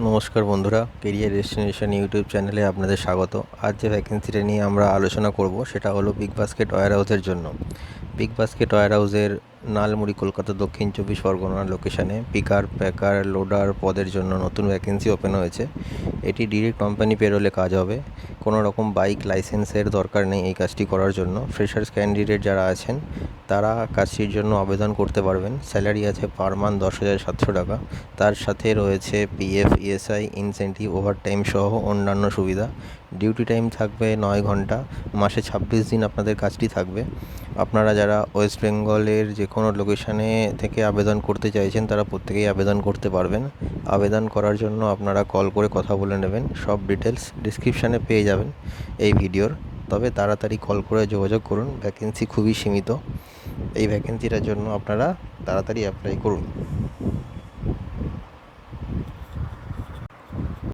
নমস্কার বন্ধুরা, career destination YouTube চ্যানেলে আপনাদের স্বাগত। আজ যে ভ্যাকেন্সিটা নিয়ে আমরা আলোচনা করব সেটা হলো বিগ বাস্কেট ওয়্যার হাউসের জন্য। বিগ বাস্কেট ওয়্যার হাউসের নালমুড়ি, কলকাতা দক্ষিণ 24 পরগনা লোকেশানে পিকার, প্যাকার, লোডার পদের জন্য নতুন ভ্যাকেন্সি ওপেন হয়েছে। এটি ডিরেক্ট কোম্পানি পেরোলে কাজ হবে। কোনো রকম বাইক লাইসেন্সের দরকার নেই এই কাজটি করার জন্য। ফ্রেশার্স ক্যান্ডিডেট যারা আছেন তারা কাজটির জন্য আবেদন করতে পারবেন। স্যালারি আছে পার মান্থ 10,700 টাকা। তার সাথে রয়েছে পিএফ, ইএসআই, ইনসেন্টিভ, ওভারটাইম সহ অন্যান্য সুবিধা। ডিউটি টাইম থাকবে 9 ঘন্টা। মাসে 26 দিন আপনাদের কাজটি থাকবে। আপনারা যারা ওয়েস্ট বেঙ্গলের যে কোনো লোকেশানে থেকে আবেদন করতে চাইছেন তারা প্রত্যেকেই আবেদন করতে পারবেন। আবেদন করার জন্য আপনারা কল করে কথা বলে নেবেন। সব ডিটেলস ডিসক্রিপশানে পেয়ে যাবেন এই ভিডিওর। তবে তাড়াতাড়ি কল করে যোগাযোগ করুন, ভ্যাকেন্সি খুবই সীমিত। এই ভ্যাকেন্সিটার জন্য আপনারা তাড়াতাড়ি অ্যাপ্লাই করুন।